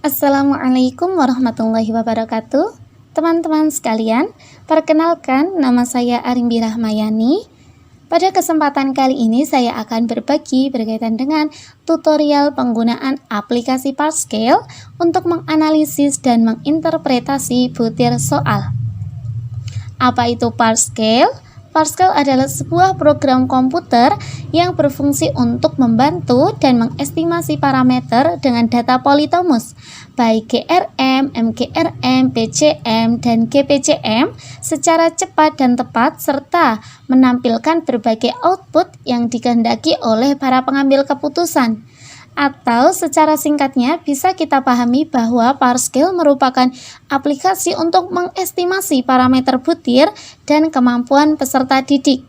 Assalamualaikum warahmatullahi wabarakatuh. Teman-teman sekalian, perkenalkan nama saya Arimbi Rahmayani. Pada kesempatan kali ini saya akan berbagi berkaitan dengan tutorial penggunaan aplikasi Parscale untuk menganalisis dan menginterpretasi butir soal. Apa itu Parscale? Parscale adalah sebuah program komputer yang berfungsi untuk membantu dan mengestimasi parameter dengan data politomus, baik GRM, MGRM, PCM, dan GPCM secara cepat dan tepat serta menampilkan berbagai output yang dikehendaki oleh para pengambil keputusan. Atau secara singkatnya bisa kita pahami bahwa Parscale merupakan aplikasi untuk mengestimasi parameter butir dan kemampuan peserta didik.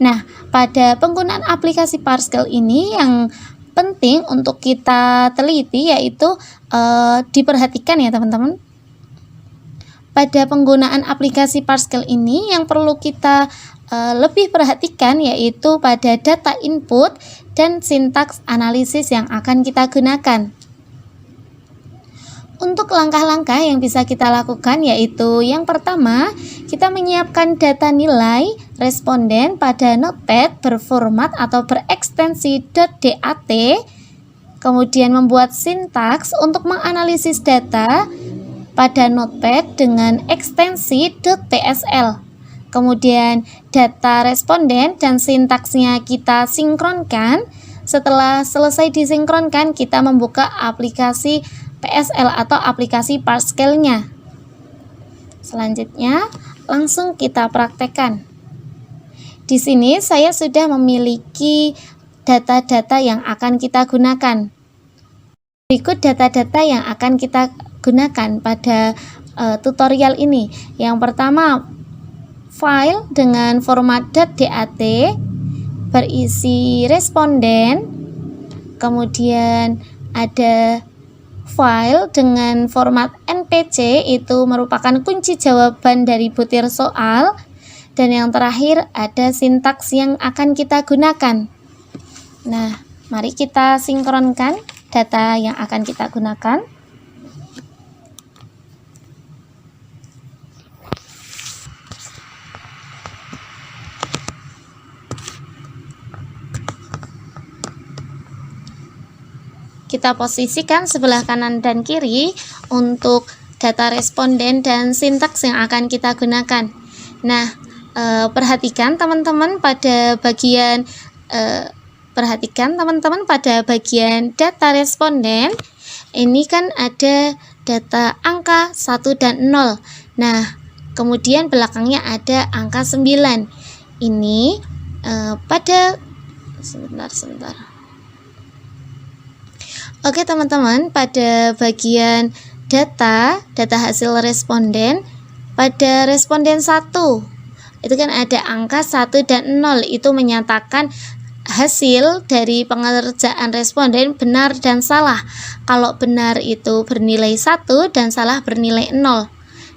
Nah, pada penggunaan aplikasi Parscale ini yang penting untuk kita teliti yaitu diperhatikan ya teman-teman. Pada penggunaan aplikasi Parscale ini yang perlu kita lebih perhatikan yaitu pada data input dan sintaks analisis yang akan kita gunakan. Untuk langkah-langkah yang bisa kita lakukan yaitu yang pertama, kita menyiapkan data nilai responden pada notepad berformat atau berekstensi .dat, kemudian membuat sintaks untuk menganalisis data pada notepad dengan ekstensi .tsl. Kemudian data responden dan sintaksnya kita sinkronkan. Setelah selesai disinkronkan, kita membuka aplikasi PSL atau aplikasi Parscale-nya. Selanjutnya, langsung kita praktekkan. Di sini saya sudah memiliki data-data yang akan kita gunakan. Berikut data-data yang akan kita gunakan pada tutorial ini. Yang pertama, file dengan format .dat berisi responden, kemudian ada file dengan format NPC, itu merupakan kunci jawaban dari butir soal, dan yang terakhir ada sintaks yang akan kita gunakan. Nah, mari kita sinkronkan data yang akan kita gunakan. Kita posisikan sebelah kanan dan kiri untuk data responden dan sintaks yang akan kita gunakan. Nah, perhatikan teman-teman pada bagian data responden. Ini kan ada data angka 1 dan 0. Nah, kemudian belakangnya ada angka 9. Ini pada sebentar. Oke teman-teman, pada bagian data hasil responden, pada responden 1 itu kan ada angka 1 dan 0, itu menyatakan hasil dari pengerjaan responden benar dan salah. Kalau benar itu bernilai 1 dan salah bernilai 0.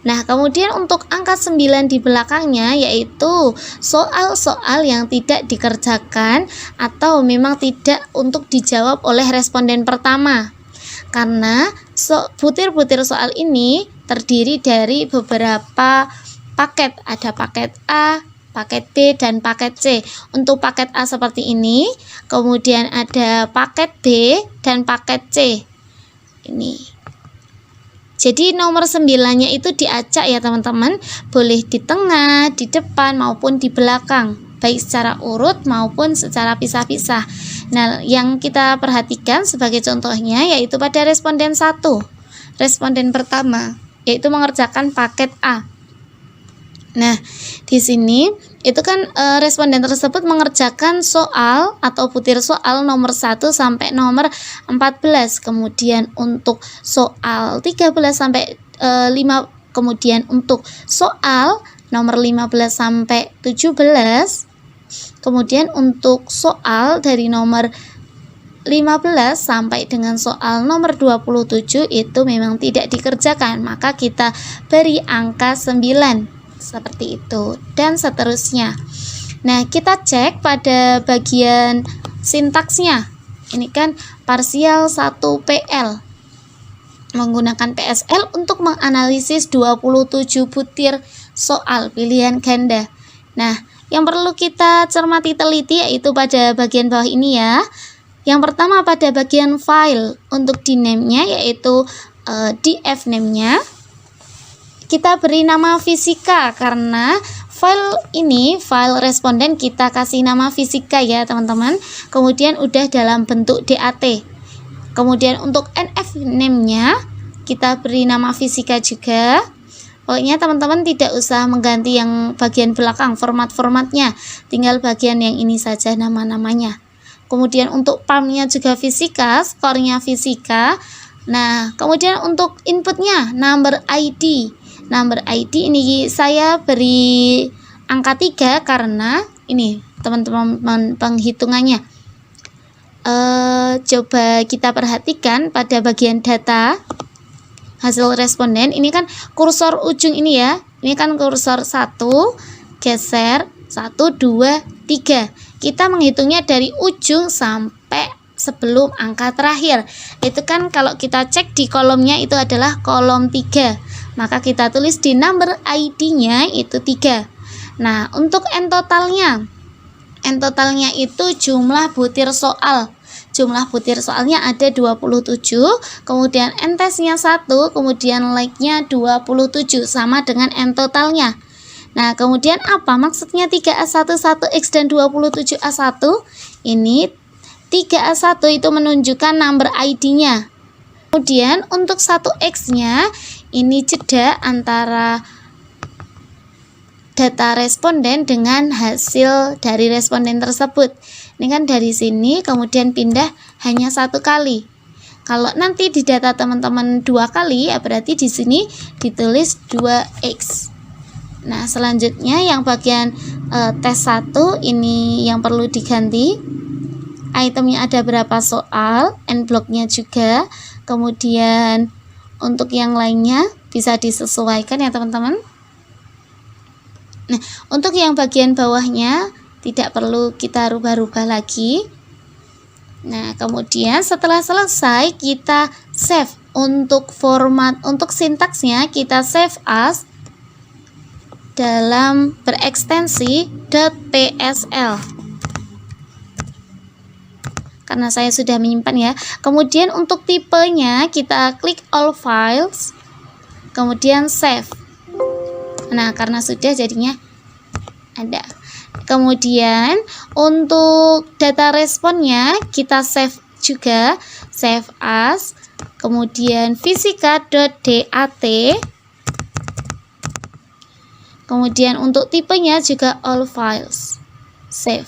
Nah, kemudian untuk angka 9 di belakangnya yaitu soal-soal yang tidak dikerjakan atau memang tidak untuk dijawab oleh responden pertama. Karena butir-butir soal ini terdiri dari beberapa paket, ada paket A, paket B, dan paket C. Untuk paket A seperti ini, kemudian ada paket B dan paket C. Ini. Jadi nomor 9-nya itu diacak ya teman-teman, boleh di tengah, di depan maupun di belakang, baik secara urut maupun secara pisah-pisah. Nah, yang kita perhatikan sebagai contohnya yaitu pada responden 1. Responden pertama yaitu mengerjakan paket A. Nah, di sini itu kan responden tersebut mengerjakan soal atau butir soal nomor 1 sampai nomor 14. Kemudian untuk soal 13 sampai 5, kemudian untuk soal nomor 15 sampai 17. Kemudian untuk soal dari nomor 15 sampai dengan soal nomor 27 itu memang tidak dikerjakan, maka kita beri angka 9. Seperti itu dan seterusnya. Nah, kita cek pada bagian sintaksnya. Ini kan parsial 1 PL. menggunakan PSL untuk menganalisis 27 butir soal pilihan ganda. Nah, yang perlu kita cermati teliti yaitu pada bagian bawah ini ya. Yang pertama pada bagian file, untuk di name-nya yaitu df name-nya kita beri nama fisika, karena file ini, file responden kita kasih nama fisika ya teman-teman. Kemudian udah dalam bentuk DAT. Kemudian untuk NF name-nya kita beri nama fisika juga. Pokoknya teman-teman tidak usah mengganti yang bagian belakang format-formatnya, tinggal bagian yang ini saja nama-namanya. Kemudian untuk PAM-nya juga fisika, skornya fisika. Nah, kemudian untuk inputnya number ID. Number ID ini saya beri angka 3 karena ini teman-teman penghitungannya. Coba kita perhatikan pada bagian data hasil responden, ini kan kursor ujung ini ya, ini kan kursor 1 geser 1 2 3, kita menghitungnya dari ujung sampai sebelum angka terakhir. Itu kan kalau kita cek di kolomnya itu adalah kolom 3, maka kita tulis di number ID-nya itu 3. Nah, untuk N totalnya itu jumlah butir soal. Jumlah butir soalnya ada 27, kemudian N tesnya 1, kemudian like-nya 27, sama dengan N totalnya. Nah, kemudian apa maksudnya 3A1, 1X dan 27A1? Ini 3A1 itu menunjukkan number ID-nya. Kemudian untuk 1X-nya ini jeda antara data responden dengan hasil dari responden tersebut. Ini kan dari sini kemudian pindah hanya 1 kali. Kalau nanti di data teman-teman 2 kali, ya berarti di sini ditulis 2x. Nah, selanjutnya yang bagian tes 1 ini yang perlu diganti. Itemnya ada berapa soal, N blocknya juga. Kemudian untuk yang lainnya bisa disesuaikan ya teman-teman. Nah, untuk yang bagian bawahnya tidak perlu kita rubah-rubah lagi. Nah, kemudian setelah selesai kita save. Untuk format, untuk sintaksnya kita save as dalam berekstensi .psl. Karena saya sudah menyimpan ya. Kemudian untuk tipenya kita klik all files, kemudian save. Nah, karena sudah jadinya ada. Kemudian untuk data responnya kita save juga, save as, kemudian fisika.dat. Kemudian untuk tipenya juga all files, save.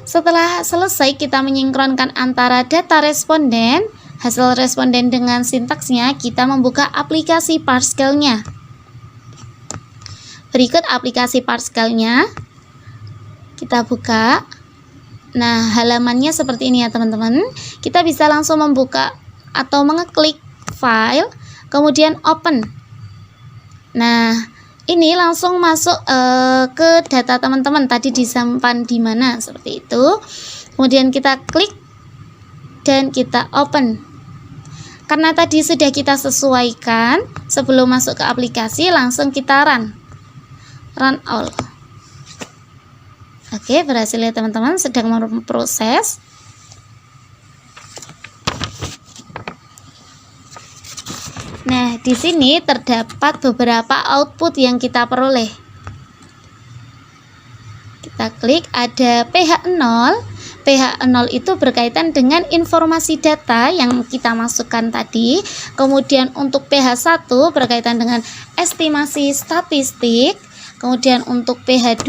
Setelah selesai kita menyinkronkan antara data responden, hasil responden dengan sintaksnya, kita membuka aplikasi Parscale-nya. Berikut aplikasi Parscale-nya, kita buka. Nah, halamannya seperti ini ya teman-teman. Kita bisa langsung membuka atau mengeklik file, kemudian open. Nah, ini langsung masuk ke data teman-teman, tadi disimpan di mana, seperti itu. Kemudian kita klik dan kita open. Karena tadi sudah kita sesuaikan, sebelum masuk ke aplikasi langsung kita run all. Oke, berhasil ya teman-teman, sedang memproses. Nah, di sini terdapat beberapa output yang kita peroleh. Kita klik, ada pH0. pH0 itu berkaitan dengan informasi data yang kita masukkan tadi. Kemudian untuk pH1 berkaitan dengan estimasi statistik. Kemudian untuk pH2,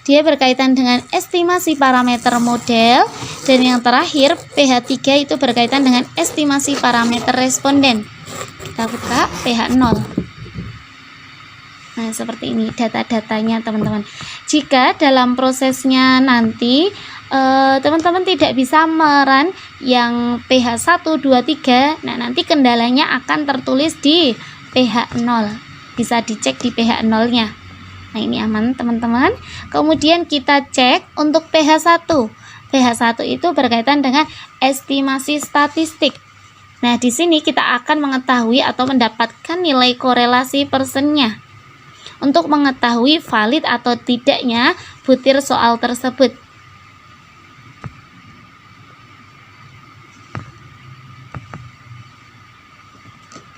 dia berkaitan dengan estimasi parameter model. Dan yang terakhir pH3 itu berkaitan dengan estimasi parameter responden. Kita buka pH0. Nah, seperti ini data-datanya teman-teman. Jika dalam prosesnya nanti teman-teman tidak bisa meran yang pH1, 2, 3, nah nanti kendalanya akan tertulis di pH0. Bisa dicek di pH0 nya. Nah, ini aman teman-teman. Kemudian kita cek untuk pH1. PH1 itu berkaitan dengan estimasi statistik. Nah, di sini kita akan mengetahui atau mendapatkan nilai korelasi persennya untuk mengetahui valid atau tidaknya butir soal tersebut.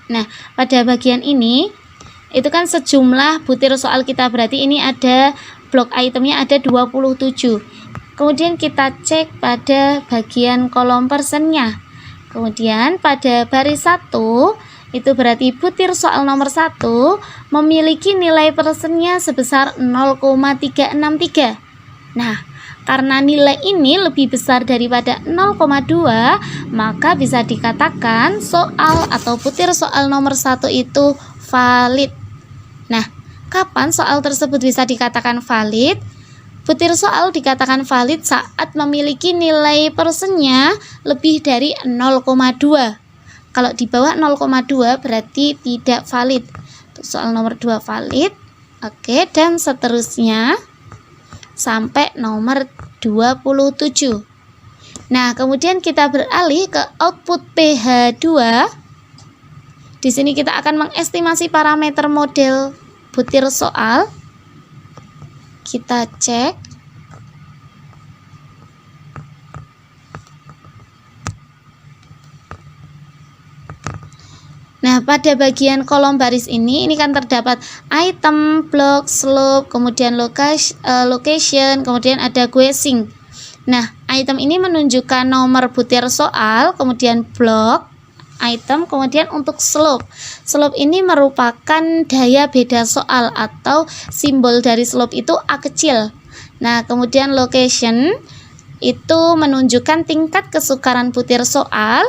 Nah, pada bagian ini itu kan sejumlah butir soal kita, berarti ini ada blok itemnya ada 27. Kemudian kita cek pada bagian kolom persennya. Kemudian pada baris 1 itu berarti butir soal nomor 1 memiliki nilai persennya sebesar 0,363. Nah, karena nilai ini lebih besar daripada 0,2, maka bisa dikatakan soal atau butir soal nomor 1 itu valid. Nah, kapan soal tersebut bisa dikatakan valid? Butir soal dikatakan valid saat memiliki nilai persennya lebih dari 0,2. Kalau di bawah 0,2 berarti tidak valid. Untuk soal nomor 2 valid. Oke, dan seterusnya sampai nomor 27. Nah, kemudian kita beralih ke output PH2. Di sini kita akan mengestimasi parameter model butir soal. Kita cek. Nah, pada bagian kolom baris ini kan terdapat item, block, slope, kemudian location, kemudian ada guessing. Nah, item ini menunjukkan nomor butir soal, kemudian block, item, kemudian untuk slope. Slope ini merupakan daya beda soal atau simbol dari slope itu A kecil. Nah, kemudian location itu menunjukkan tingkat kesukaran butir soal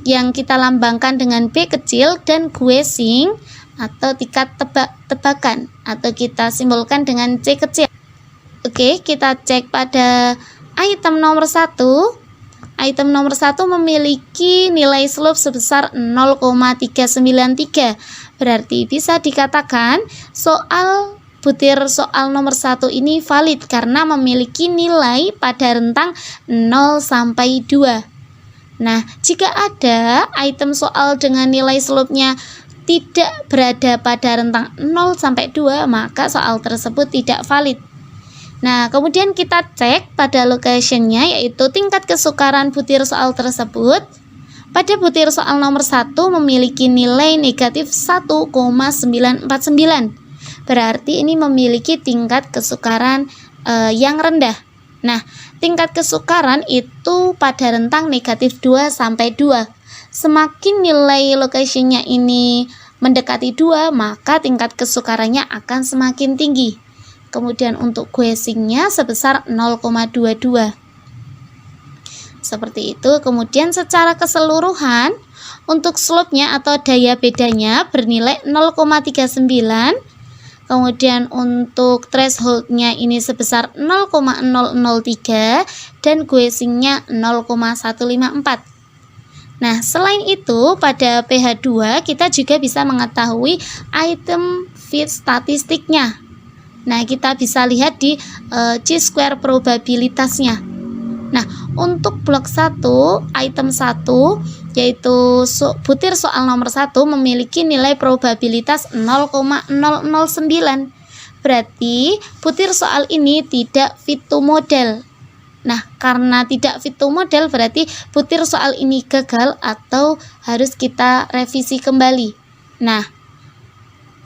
yang kita lambangkan dengan B kecil, dan guessing atau tingkat tebakan atau kita simbolkan dengan C kecil. Oke, kita cek pada item nomor 1. Item nomor 1 memiliki nilai slope sebesar 0,393. Berarti bisa dikatakan soal butir soal nomor 1 ini valid karena memiliki nilai pada rentang 0 sampai 2. Nah, jika ada item soal dengan nilai slope-nya tidak berada pada rentang 0 sampai 2, maka soal tersebut tidak valid. Nah, kemudian kita cek pada location-nya, yaitu tingkat kesukaran butir soal tersebut. Pada butir soal nomor 1 memiliki nilai negatif 1,949. Berarti ini memiliki tingkat kesukaran yang rendah. Nah, tingkat kesukaran itu pada rentang negatif 2 sampai 2. Semakin nilai location-nya ini mendekati 2, maka tingkat kesukarannya akan semakin tinggi. Kemudian untuk guessing-nya sebesar 0,22. Seperti itu. Kemudian secara keseluruhan untuk slope-nya atau daya bedanya bernilai 0,39. Kemudian untuk threshold-nya ini sebesar 0,003 dan guessing-nya 0,154. Nah, selain itu pada PH2 kita juga bisa mengetahui item fit statistiknya. Nah, kita bisa lihat di chi-square probabilitasnya. Nah, untuk blok 1, item 1, yaitu butir soal nomor 1 memiliki nilai probabilitas 0,009. Berarti butir soal ini tidak fit to model. Nah, karena tidak fit to model berarti butir soal ini gagal atau harus kita revisi kembali. Nah,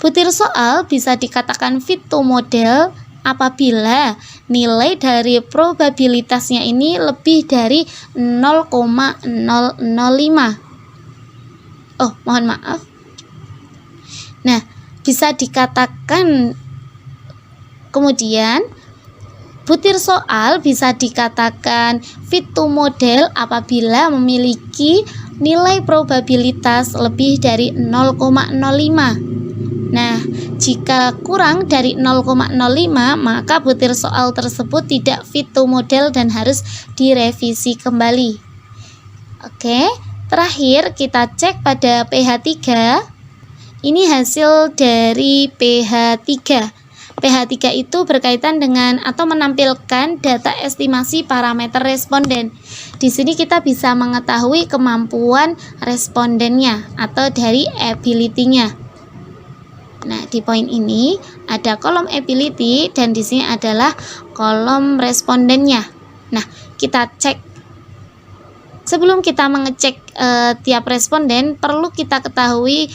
butir soal bisa dikatakan fit to model apabila nilai dari probabilitasnya ini lebih dari 0,005. Oh, mohon maaf. Nah, bisa dikatakan kemudian butir soal bisa dikatakan fit to model apabila memiliki nilai probabilitas lebih dari 0,05. Nah, jika kurang dari 0,05 maka butir soal tersebut tidak fit to model dan harus direvisi kembali. Oke, terakhir kita cek pada PH3. Ini hasil dari PH3. pH 3 itu berkaitan dengan atau menampilkan data estimasi parameter responden. Di sini kita bisa mengetahui kemampuan respondennya atau dari ability-nya. Nah, di poin ini ada kolom ability dan di sini adalah kolom respondennya. Nah, kita cek. Sebelum kita mengecek tiap responden, perlu kita ketahui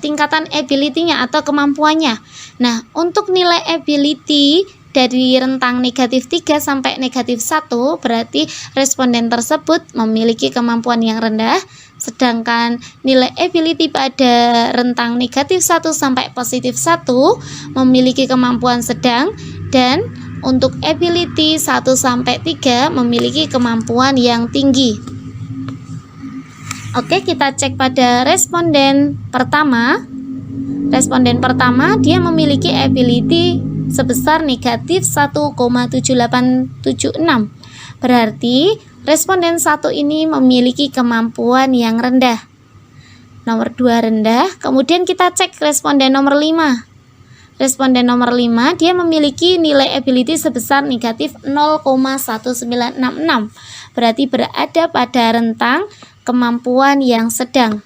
tingkatan ability-nya atau kemampuannya. Nah, untuk nilai ability dari rentang -3 sampai -1 berarti responden tersebut memiliki kemampuan yang rendah, sedangkan nilai ability pada rentang -1 sampai +1 memiliki kemampuan sedang, dan untuk ability 1 sampai 3 memiliki kemampuan yang tinggi. Oke, kita cek pada responden pertama. Responden pertama dia memiliki ability sebesar -1,7876. Berarti responden 1 ini memiliki kemampuan yang rendah. Nomor 2 rendah. Kemudian kita cek responden nomor 5. Responden nomor 5 dia memiliki nilai ability sebesar -0,1966. Berarti berada pada rentang kemampuan yang sedang.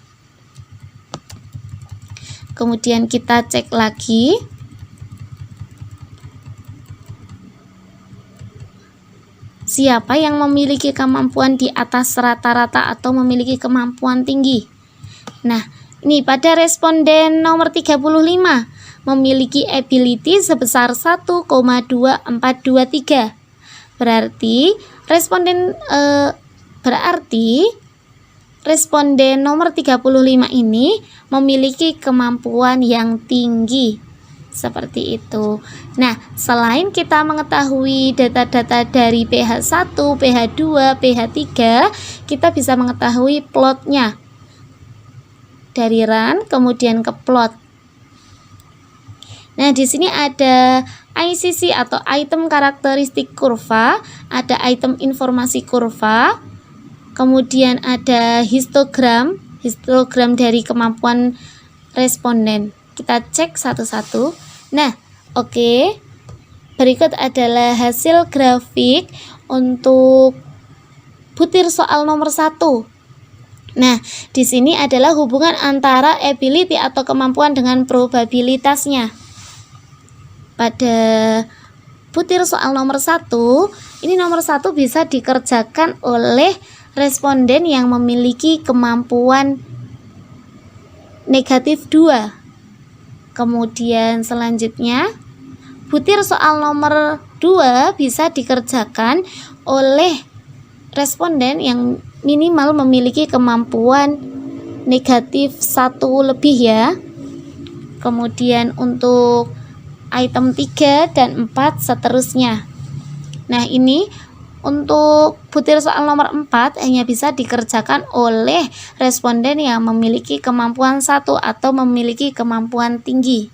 Kemudian kita cek lagi. Siapa yang memiliki kemampuan di atas rata-rata atau memiliki kemampuan tinggi? Nah, ini pada responden nomor 35 memiliki ability sebesar 1,2423. Berarti responden nomor 35 ini memiliki kemampuan yang tinggi. Seperti itu. Nah, selain kita mengetahui data-data dari pH 1, pH 2, pH 3, kita bisa mengetahui plotnya. Dari run kemudian ke plot. Nah, di sini ada ICC atau item karakteristik kurva, ada item informasi kurva, kemudian ada histogram dari kemampuan responden. Kita cek satu-satu. Nah, oke. Berikut adalah hasil grafik untuk butir soal nomor 1. Nah, di sini adalah hubungan antara ability atau kemampuan dengan probabilitasnya. Pada butir soal nomor 1, ini nomor 1 bisa dikerjakan oleh responden yang memiliki kemampuan -2. Kemudian selanjutnya butir soal nomor 2 bisa dikerjakan oleh responden yang minimal memiliki kemampuan -1 lebih ya. Kemudian untuk item 3 dan 4 seterusnya. Nah, ini untuk butir soal nomor 4 hanya bisa dikerjakan oleh responden yang memiliki kemampuan 1 atau memiliki kemampuan tinggi.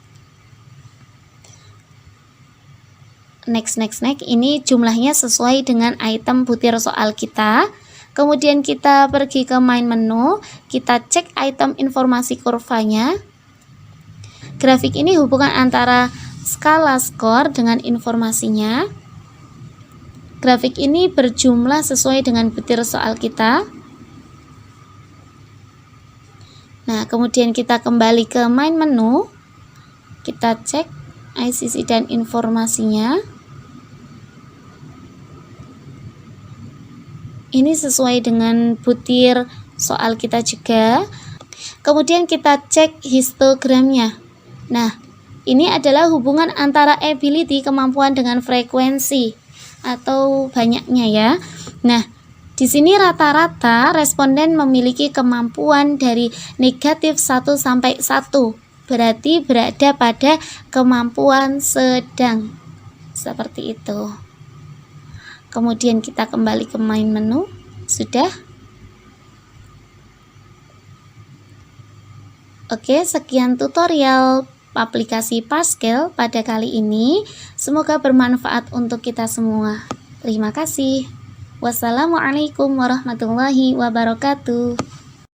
Next. Ini jumlahnya sesuai dengan item butir soal kita. Kemudian kita pergi ke main menu, kita cek item informasi kurvanya. Grafik ini hubungan antara skala skor dengan informasinya. Grafik ini berjumlah sesuai dengan butir soal kita. Nah, kemudian kita kembali ke main menu. Kita cek ICC dan informasinya. Ini sesuai dengan butir soal kita juga. Kemudian kita cek histogramnya. Nah, ini adalah hubungan antara ability kemampuan dengan frekuensi atau banyaknya ya. Nah, di sini rata-rata responden memiliki kemampuan dari -1 sampai 1. Berarti berada pada kemampuan sedang. Seperti itu. Kemudian kita kembali ke main menu. Sudah? Oke, sekian tutorial aplikasi Pascal pada kali ini. Semoga bermanfaat untuk kita semua. Terima kasih. Wassalamualaikum warahmatullahi wabarakatuh.